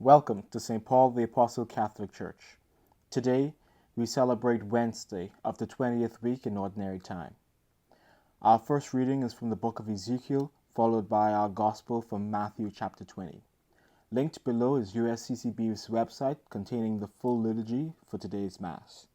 Welcome to St. Paul the Apostle Catholic Church. Today, we celebrate Wednesday of the 20th week in Ordinary Time. Our first reading is from the book of Ezekiel, followed by our Gospel from Matthew chapter 20. Linked below is USCCB's website containing the full liturgy for today's Mass.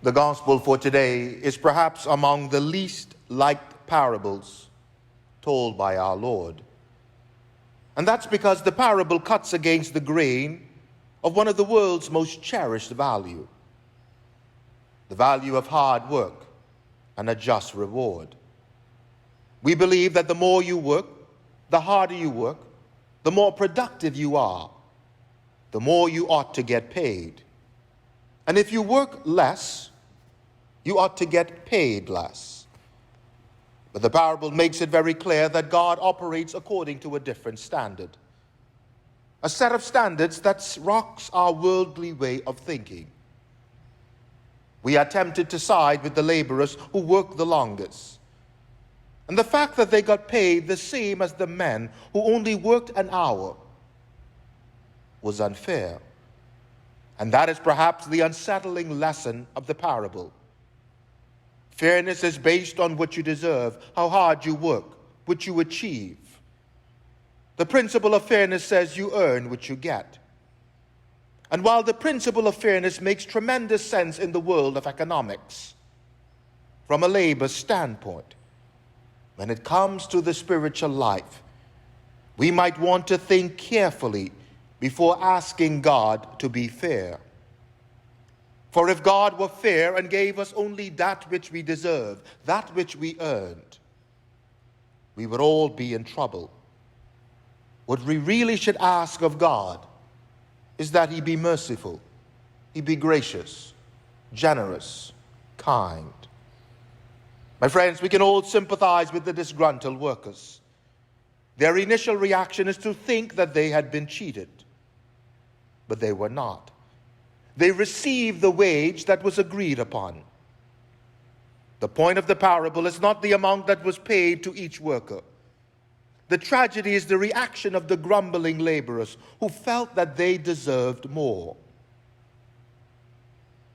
The gospel for today is perhaps among the least liked parables told by our Lord. And that's because the parable cuts against the grain of one of the world's most cherished value, the value of hard work and a just reward. We believe that the more you work, the harder you work, the more productive you are, the more you ought to get paid. And if you work less, you ought to get paid less. But the parable makes it very clear that God operates according to a different standard, a set of standards that rocks our worldly way of thinking. We are tempted to side with the laborers who work the longest. And the fact that they got paid the same as the men who only worked an hour was unfair. And that is perhaps the unsettling lesson of the parable. Fairness is based on what you deserve, how hard you work, what you achieve. The principle of fairness says you earn what you get. And while the principle of fairness makes tremendous sense in the world of economics, from a labor standpoint, when it comes to the spiritual life, we might want to think carefully before asking God to be fair. For if God were fair and gave us only that which we deserve, that which we earned, we would all be in trouble. What we really should ask of God is that He be merciful, He be gracious, generous, kind. My friends, we can all sympathize with the disgruntled workers. Their initial reaction is to think that they had been cheated, but they were not. They received the wage that was agreed upon. The point of the parable is not the amount that was paid to each worker. The tragedy is the reaction of the grumbling laborers who felt that they deserved more.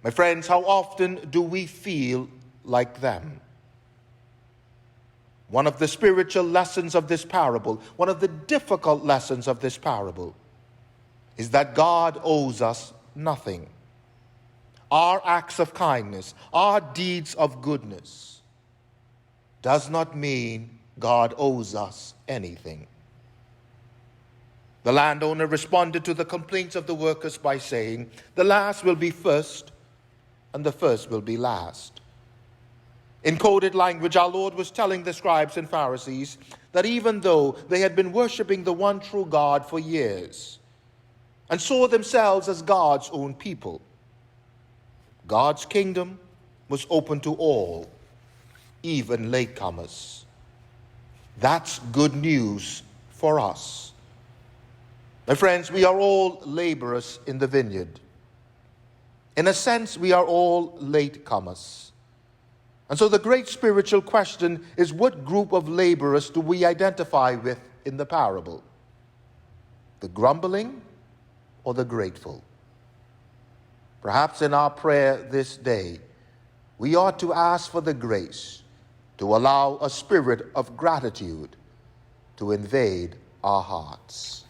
My friends, how often do we feel like them? One of the spiritual lessons of this parable, one of the difficult lessons of this parable, is that God owes us nothing. Our acts of kindness, our deeds of goodness, does not mean God owes us anything. The landowner responded to the complaints of the workers by saying, "The last will be first, and the first will be last." In coded language, our Lord was telling the scribes and Pharisees that even though they had been worshiping the one true God for years, and saw themselves as God's own people, God's kingdom was open to all, even latecomers. That's good news for us. My friends, we are all laborers in the vineyard. In a sense, we are all latecomers. And so the great spiritual question is, what group of laborers do we identify with in the parable? The grumbling or the grateful? Perhaps in our prayer this day, we ought to ask for the grace to allow a spirit of gratitude to invade our hearts.